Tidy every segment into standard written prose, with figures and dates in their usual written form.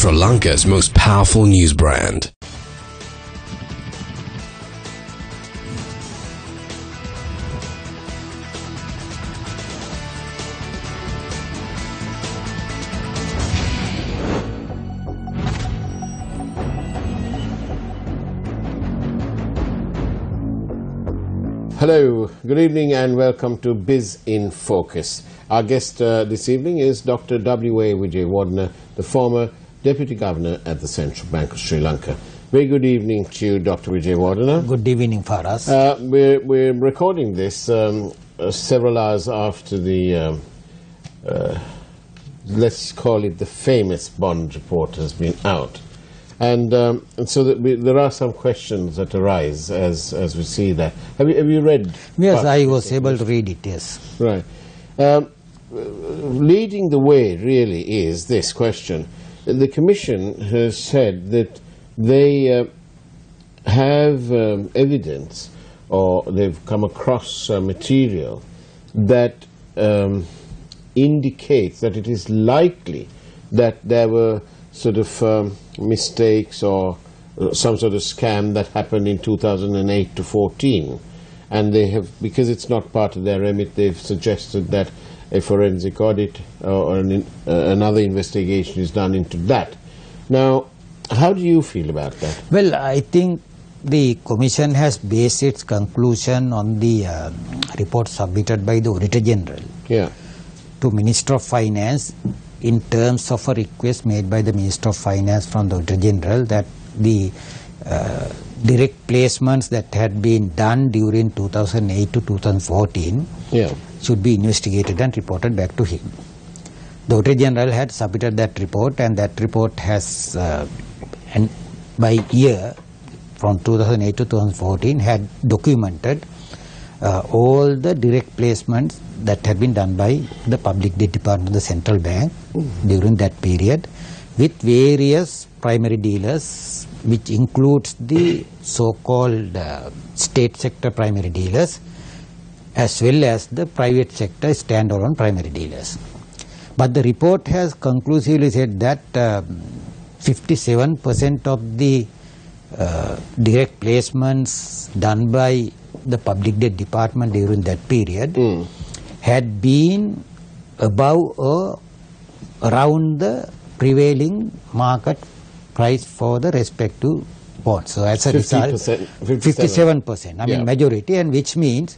Sri Lanka's most powerful news brand. Hello, good evening and welcome to Biz in Focus. Our guest this evening is Dr. W.A. Wijewardena, the former Deputy Governor at the Central Bank of Sri Lanka. Very good evening to you, Dr. Wijewardena. Good evening, Faraz. We're recording this several hours after the, let's call it the famous bond report has been out. And so there are some questions that arise as we see that. Have you read? Yes, I was able to read it, yes. Right. Leading the way really is this question. The Commission has said that they have evidence, or they've come across material that indicates that it is likely that there were sort of mistakes or some sort of scam that happened in 2008 to 14, and they have, because it's not part of their remit, they've suggested that a forensic audit or another investigation is done into that. Now, how do you feel about that? Well, I think the Commission has based its conclusion on the report submitted by the Auditor General to Minister of Finance, in terms of a request made by the Minister of Finance from the Auditor General that the direct placements that had been done during 2008 to 2014 should be investigated and reported back to him. The Auditor General had submitted that report, and that report has, and by year from 2008 to 2014, had documented all the direct placements that had been done by the Public Debt Department of the Central Bank during that period, with various primary dealers, which includes the so-called state sector primary dealers, as well as the private sector standalone primary dealers. But the report has conclusively said that 57% of the direct placements done by the Public Debt Department during that period had been above around the prevailing market price for the respective bonds. So as a result, 57%, I mean majority, and which means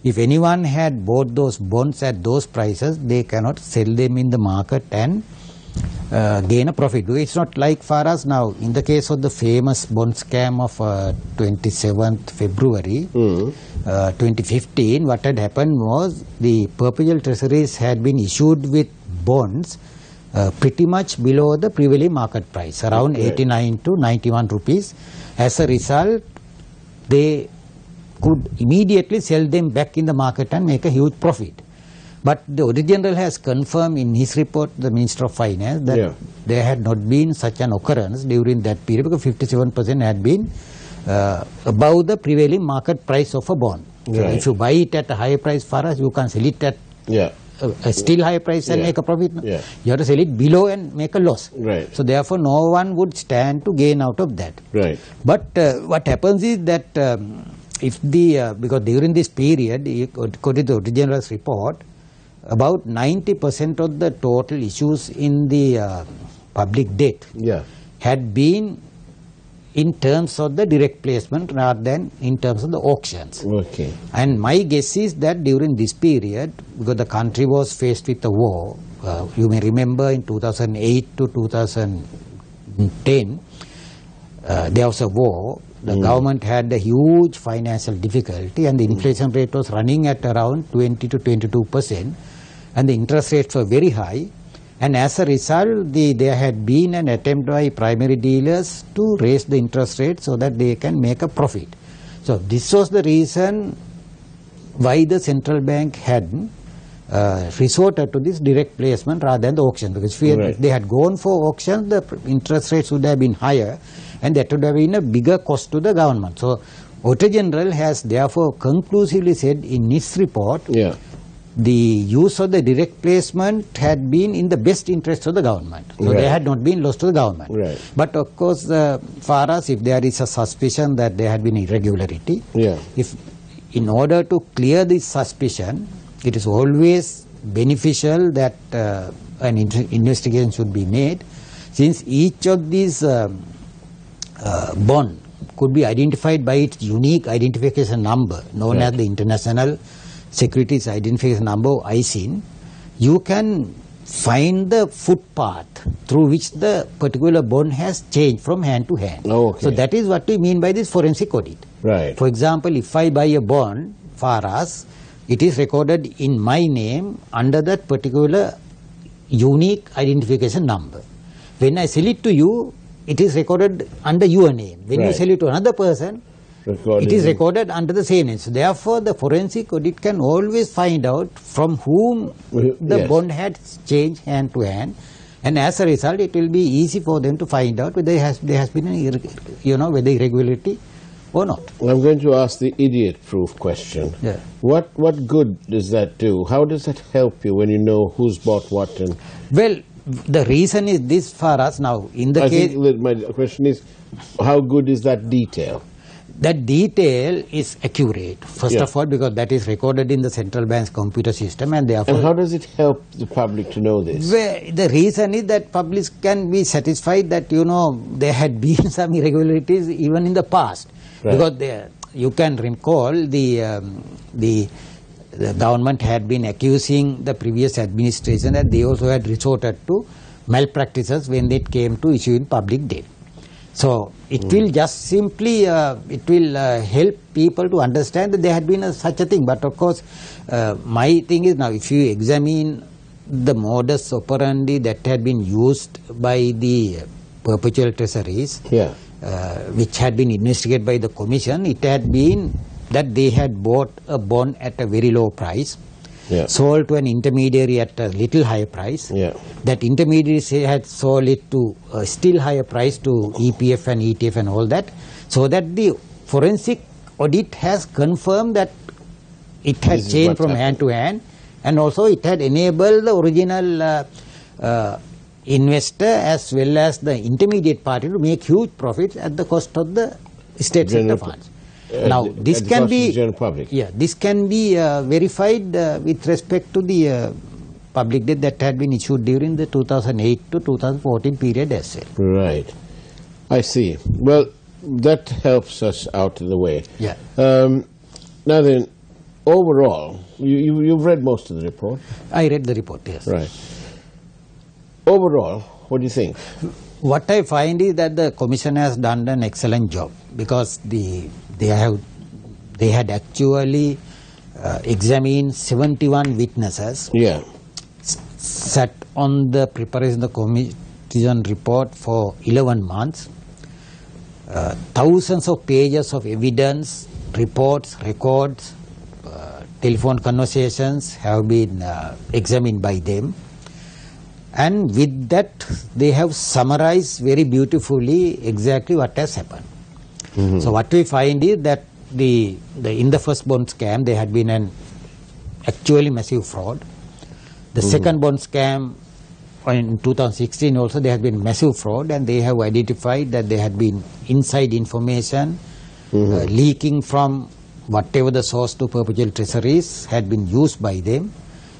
if anyone had bought those bonds at those prices, they cannot sell them in the market and gain a profit. It's not like for us now. In the case of the famous bond scam of 27th February 2015, what had happened was the perpetual treasuries had been issued with bonds pretty much below the prevailing market price, around 89 to 91 rupees. As a result, they could immediately sell them back in the market and make a huge profit. But the Auditor General has confirmed in his report, the Minister of Finance, that there had not been such an occurrence during that period, because 57% had been above the prevailing market price of a bond. So if you buy it at a higher price for us, you can sell it at a still higher price and make a profit. You have to sell it below and make a loss. So therefore, no one would stand to gain out of that. But what happens is that if the because during this period, according to the Auditor General's report, about 90% of the total issues in the public debt had been in terms of the direct placement rather than in terms of the auctions. And my guess is that during this period, because the country was faced with a war, you may remember in 2008 to 2010, there was a war. The government had a huge financial difficulty, and the inflation rate was running at around 20 to 22%, and the interest rates were very high. And as a result, there had been an attempt by primary dealers to raise the interest rate so that they can make a profit. So this was the reason why the central bank had resorted to this direct placement rather than the auction, because if they had gone for auction, the interest rates would have been higher, and that would have been a bigger cost to the government. So Auditor General has therefore conclusively said in his report the use of the direct placement had been in the best interest of the government. So Right. they had not been lost to the government. Right. But of course, far as if there is a suspicion that there had been irregularity, Yeah. if in order to clear this suspicion, it is always beneficial that an investigation should be made, since each of these bond could be identified by its unique identification number, known as the International Securities Identification Number, ISIN. You can find the footpath through which the particular bond has changed from hand to hand. Oh, okay. So that is what we mean by this forensic audit. Right. For example, if I buy a bond, Faras, it is recorded in my name under that particular unique identification number. When I sell it to you, it is recorded under your name. When you Right. sell it to another person, Recorded it is in- recorded under the same name. So therefore, the forensic audit can always find out from whom the Yes. bond had changed hand to hand, and as a result, it will be easy for them to find out whether there has been an whether irregularity or not. I'm going to ask the idiot-proof question. Yeah. What good does that do? How does that help you when you know who's bought what? And Well, the reason is this, for us now, in the I case, think that my question is, how good is that detail? that detail is accurate, first Yeah. of all, because that is recorded in the central bank's computer system, and therefore, And how does it help the public to know this? well, the reason is that public can be satisfied that, there had been some irregularities even in the past. Right. Because you can recall the government had been accusing the previous administration that they also had resorted to malpractices when it came to issuing public debt. So it will just simply help people to understand that there had been such a thing. But of course, my thing is now, if you examine the modus operandi that had been used by the perpetual treasuries, Yeah. which had been investigated by the commission, it had been that they had bought a bond at a very low price, Yeah. sold to an intermediary at a little higher price. Yeah. That intermediary had sold it to a still higher price to EPF and ETF and all that, so that the forensic audit has confirmed that it had This is changed what's from hand to hand, and also it had enabled the original investor as well as the intermediate party to make huge profits at the cost of the state sector General- funds. Now, at this the can cost of the be general public. yeah, this can be verified with respect to the public debt that had been issued during the 2008 to 2014 period as well. Right. I see. Well, that helps us out of the way. Yeah. Now then, overall, you've read most of the report. I read the report, yes. Right. Overall, what do you think? What I find is that the commission has done an excellent job, because they had actually examined 71 witnesses, Yeah. sat on the preparation of the commission report for 11 months. Thousands of pages of evidence, reports, records, telephone conversations have been examined by them. And with that, they have summarized very beautifully exactly what has happened. Mm-hmm. So what we find is that in the first bond scam, there had been an actually massive fraud. The second bond scam in 2016 also, there had been massive fraud, and they have identified that there had been inside information leaking from whatever the source to perpetual treasuries had been used by them.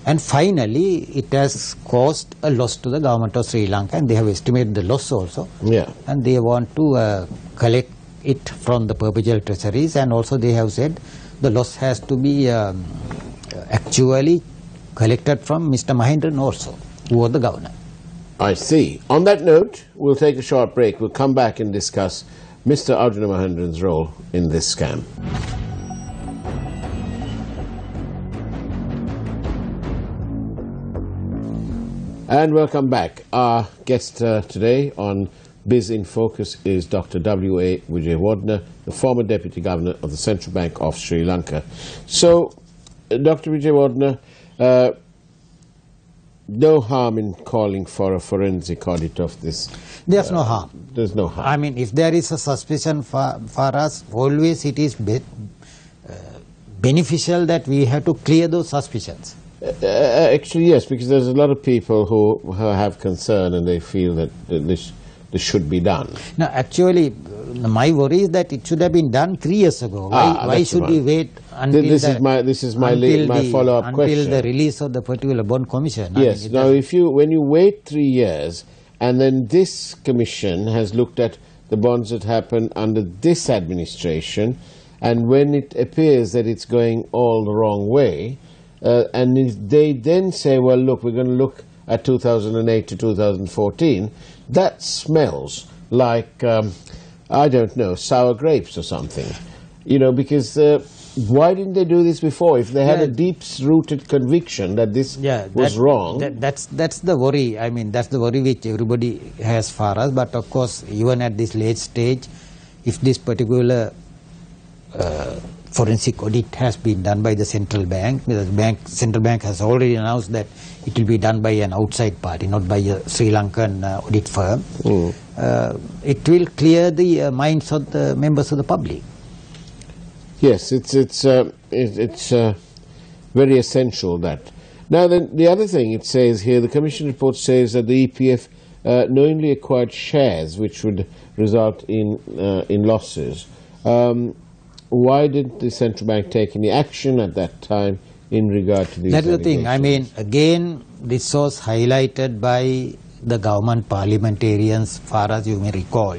And finally, it has caused a loss to the government of Sri Lanka, and they have estimated the loss also. Yeah. And they want to collect it from the perpetual treasuries, and also they have said the loss has to be actually collected from Mr. Mahendran also, who was the governor. I see. On that note, we'll take a short break. We'll come back and discuss Mr. Arjuna Mahendran's role in this scam. And welcome back. Our guest today on Biz in Focus is Dr. W.A. Wijewardena, the former Deputy Governor of the Central Bank of Sri Lanka. So, Dr. Wijewardena, no harm in calling for a forensic audit of this. There's no harm. There's no harm. I mean, if there is a suspicion for us, always it is beneficial that we have to clear those suspicions. Actually, yes, because there's a lot of people who have concern and they feel that this should be done. No, actually, my worry is that it should have been done 3 years ago. Why should we wait until this is my follow-up question. Until the release of the particular bond commission? Yes. I mean, now, when you wait 3 years, and then this commission has looked at the bonds that happened under this administration, and when it appears that it's going all the wrong way, and if they then say, well, look, we're going to look at 2008 to 2014, that smells like, I don't know, sour grapes or something. You know, because why didn't they do this before? If they had a deep-rooted conviction that this was wrong. That's the worry. I mean, that's the worry which everybody has for us. But of course, even at this late stage, if this particular forensic audit has been done by the central bank, the central bank has already announced that it will be done by an outside party, not by a Sri Lankan audit firm. It will clear the minds of the members of the public. Yes, it's very essential that. Now then, the other thing it says here, the Commission report says that the EPF knowingly acquired shares which would result in losses. Why didn't the central bank take any action at that time in regard to these That is the thing. I mean, again, this was highlighted by the government parliamentarians, far as you may recall.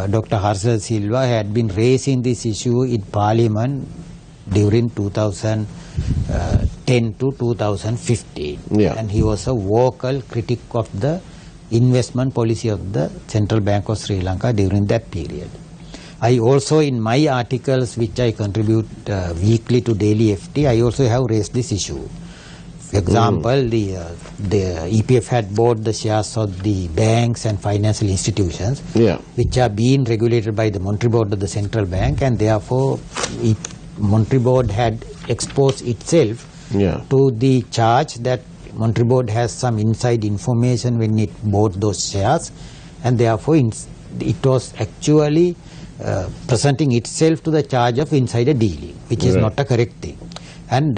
Dr. Harsha Silva had been raising this issue in Parliament during 2010 to 2015. And he was a vocal critic of the investment policy of the Central Bank of Sri Lanka during that period. I also, in my articles which I contribute weekly to Daily FT, I also have raised this issue. For example, the EPF had bought the shares of the banks and financial institutions, which are being regulated by the Monetary Board of the Central Bank, and therefore Monetary Board had exposed itself to the charge that Monetary Board has some inside information when it bought those shares, and therefore it was actually presenting itself to the charge of insider dealing, which is not a correct thing. And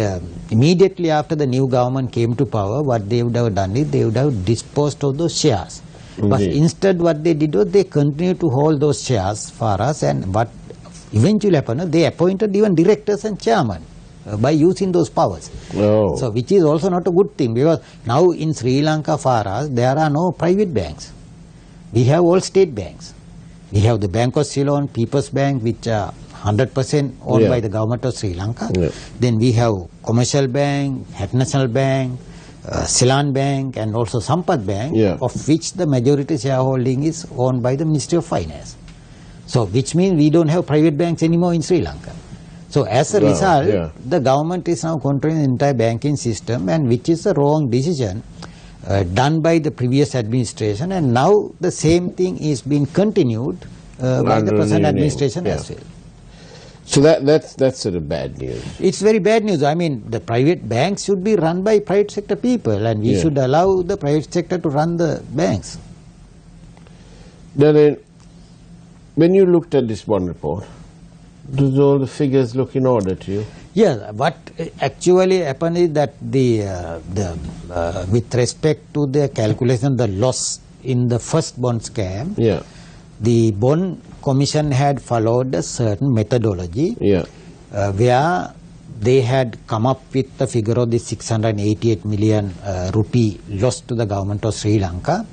immediately after the new government came to power, what they would have done is they would have disposed of those shares. But instead what they did was they continued to hold those shares for us, and what eventually happened, they appointed even directors and chairmen by using those powers. So which is also not a good thing, because now in Sri Lanka for us there are no private banks. We have all state banks. We have the Bank of Ceylon, People's Bank, which are 100% owned by the government of Sri Lanka. Then we have Commercial Bank, Het National Bank, Ceylon Bank, and also Sampath Bank, of which the majority shareholding is owned by the Ministry of Finance. So, which means we don't have private banks anymore in Sri Lanka. So, as a result, the government is now controlling the entire banking system, and which is a wrong decision done by the previous administration, and now the same thing is being continued by the present administration as well. So that's sort of bad news. It's very bad news. I mean, the private banks should be run by private sector people, and we should allow the private sector to run the banks. Then, when you looked at this bond report, does all the figures look in order to you? Yeah, what actually happened is that with respect to the calculation of the loss in the first bond scam, the bond commission had followed a certain methodology where they had come up with the figure of the 688 million rupee loss to the government of Sri Lanka,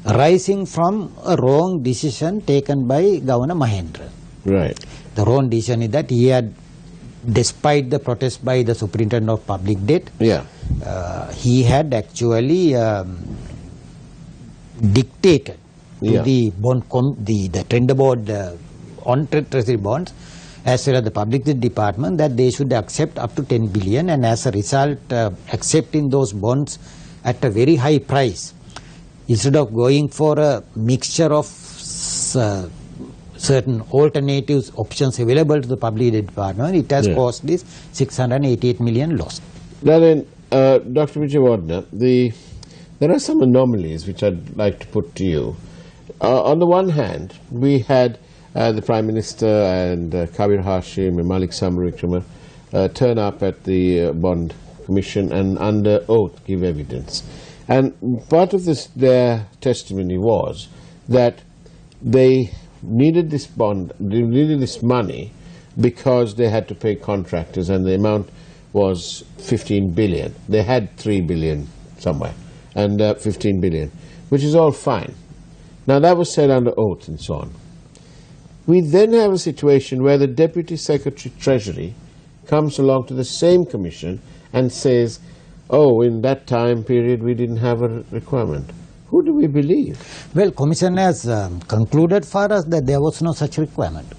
arising from a wrong decision taken by Governor Mahendra. The wrong decision is that he had, despite the protest by the Superintendent of Public Debt, he had actually dictated to the bond the tender board on treasury bonds, as well as the public debt department, that they should accept up to 10 billion, and as a result accepting those bonds at a very high price instead of going for a mixture of certain alternatives options available to the public debt department. It has caused this 688 million loss. Now then, Dr. Wijewardena, there are some anomalies which I'd like to put to you. On the one hand, we had the Prime Minister and Kabir Hashim and Malik Samarawikrama turn up at the bond commission and under oath give evidence. And part of their testimony was that they needed this bond, they needed this money because they had to pay contractors, and the amount was 15 billion. They had 3 billion somewhere, and 15 billion, which is all fine. Now that was said under oath and so on. We then have a situation where the Deputy Secretary Treasury comes along to the same commission and says, oh, in that time period we didn't have a requirement. Who do we believe? Well, Commission has concluded for us that there was no such requirement.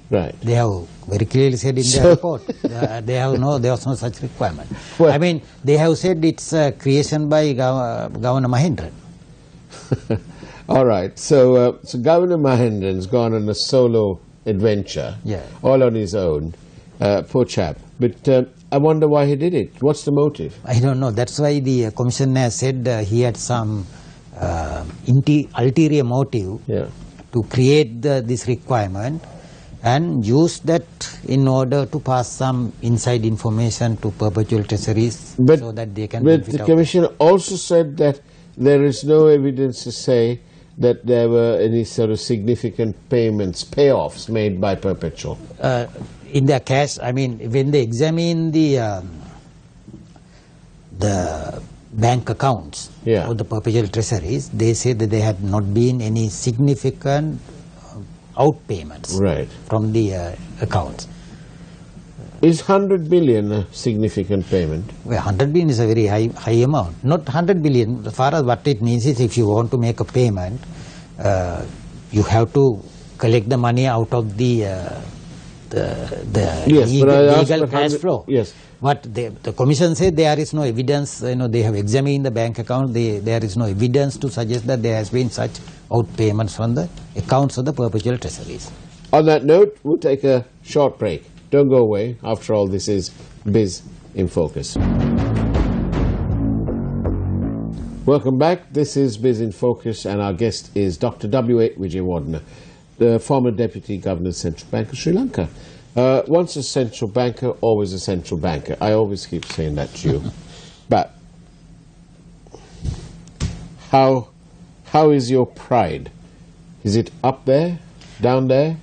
Right. They have very clearly said in their report there was no such requirement. Well, I mean, they have said it's creation by Governor Mahendran. All right. So Governor Mahendran's gone on a solo adventure, all on his own. Poor chap. But I wonder why he did it. What's the motive? I don't know. That's why the Commission has said he had some ulterior motive to create this requirement and use that in order to pass some inside information to perpetual treasuries so that they can... But the Commission also said that there is no evidence to say that there were any sort of significant payments, payoffs made by perpetual. In their cash, I mean, when they examine the bank accounts of the perpetual treasuries, they say that there had not been any significant outpayments from the accounts. Is 100 billion a significant payment? Well, 100 billion is a very high amount. Not 100 billion, as far as what it means is if you want to make a payment, you have to collect the money out of the legal cash flow. Yes. But the Commission said there is no evidence, they have examined the bank account, there is no evidence to suggest that there has been such outpayments from the accounts of the perpetual treasuries. On that note, we'll take a short break. Don't go away. After all, this is Biz in Focus. Welcome back. This is Biz in Focus, and our guest is Dr. W.A. Wijewardena, the former Deputy Governor of Central Bank of Sri Lanka. Once a central banker, always a central banker. I always keep saying that to you. But how is your pride? Is it up there, down there?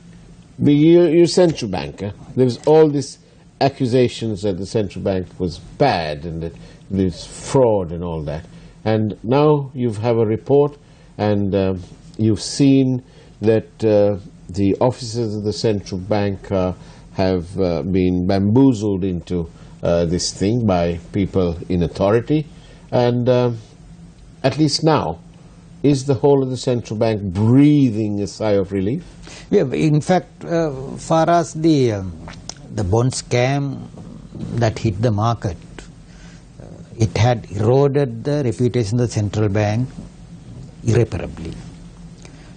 You're a central banker. There's all these accusations that the central bank was bad and that there's fraud and all that. And now you have a report, and you've seen that the officers of the central bank have been bamboozled into this thing by people in authority. And at least now, is the whole of the central bank breathing a sigh of relief? Yeah, in fact, far as the bond scam that hit the market, it had eroded the reputation of the central bank irreparably.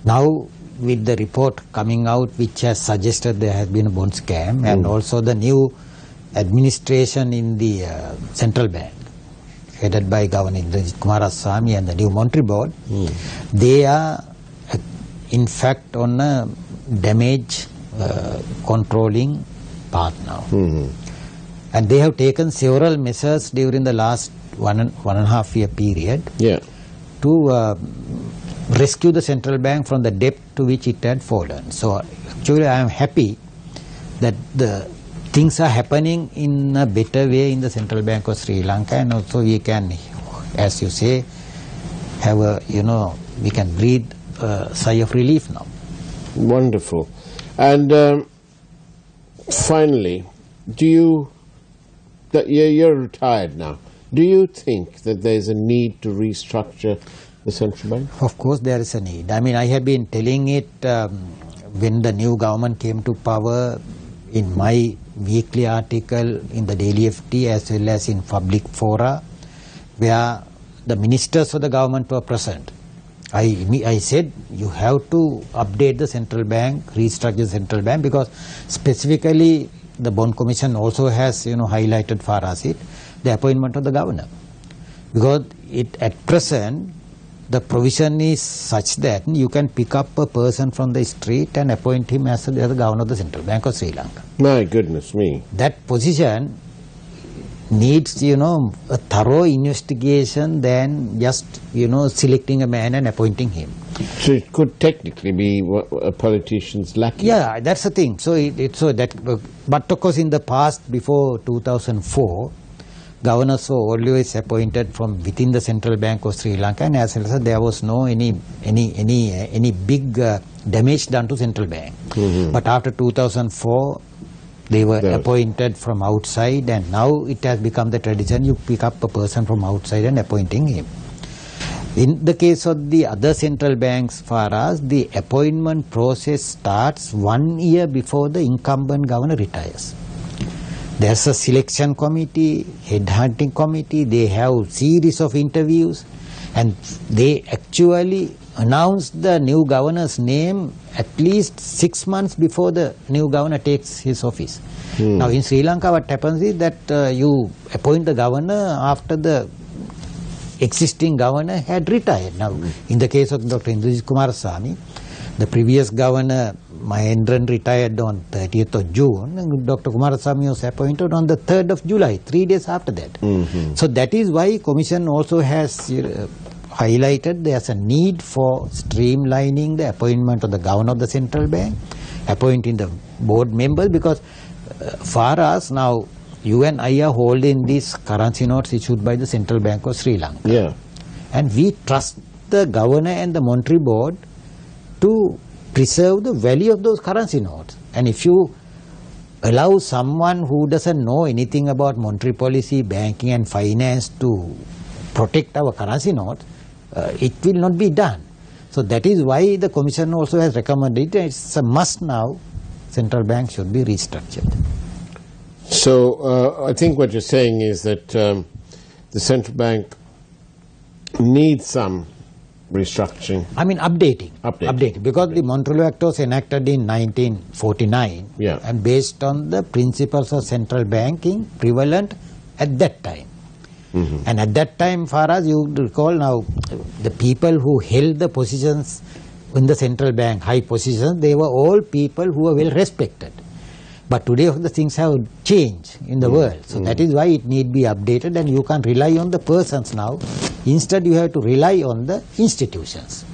Now, with the report coming out which has suggested there has been a bond scam, and also the new administration in the central bank, headed by Governor Kumaraswamy and the new Monetary Board, they are in fact on a damage controlling path now. And they have taken several measures during the last one and a half year period to rescue the central bank from the debt to which it had fallen. So actually I am happy that the things are happening in a better way in the Central Bank of Sri Lanka, and also we can, as you say, have a, we can breathe a sigh of relief now. Wonderful. And finally, you're retired now. Do you think that there's a need to restructure the central bank? Of course there is a need. I mean, I have been telling it when the new government came to power, in my weekly article in the Daily FT as well as in public fora where the ministers of the government were present. I said you have to update the central bank, restructure the central bank, because specifically the Bond Commission also has highlighted for us the appointment of the governor, because at present the provision is such that you can pick up a person from the street and appoint him as the governor of the Central Bank of Sri Lanka. My goodness me. That position needs, a thorough investigation than just, selecting a man and appointing him. So it could technically be a politician's lacking. Yeah, that's the thing. So but of course in the past, before 2004, governors were always appointed from within the central bank of Sri Lanka, and as well as there was no any big damage done to central bank. But after 2004, they were appointed from outside, and now it has become the tradition you pick up a person from outside and appointing him. In the case of the other central banks, for us, the appointment process starts 1 year before the incumbent governor retires. There's a selection committee, headhunting committee, they have series of interviews, and they actually announce the new governor's name at least 6 months before the new governor takes his office. Now in Sri Lanka what happens is that you appoint the governor after the existing governor had retired. Now in the case of Dr. Indranjit Kumarasamy, the previous governor Mahendran retired on 30th of June, and Dr. Kumarasamy was appointed on the 3rd of July, 3 days after that. So that is why Commission also has highlighted there's a need for streamlining the appointment of the governor of the central bank, appointing the board members, because for us now, you and I are holding these currency notes issued by the Central Bank of Sri Lanka. Yeah. And we trust the governor and the monetary board to preserve the value of those currency notes. And if you allow someone who doesn't know anything about monetary policy, banking and finance to protect our currency notes, it will not be done. So that is why the Commission also has recommended it's a must now, central bank should be restructured. So I think what you're saying is that the central bank needs some restructuring. I mean updating. Because the Montreux Act was enacted in 1949 and based on the principles of central banking prevalent at that time. And at that time, for us, you recall now, the people who held the positions in the central bank, high positions, they were all people who were well respected. But today the things have changed in the world. So that is why it need be updated, and you can't rely on the persons now. Instead, you have to rely on the institutions.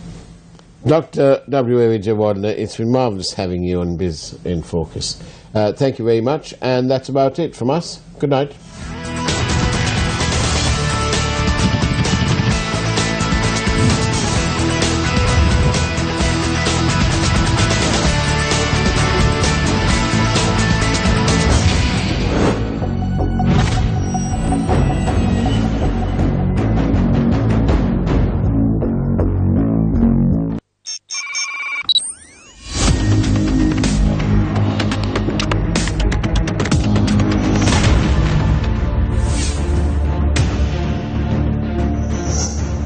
Dr. W.A. Vijayawardena, it's been marvellous having you on Biz in Focus. Thank you very much, and that's about it from us. Good night.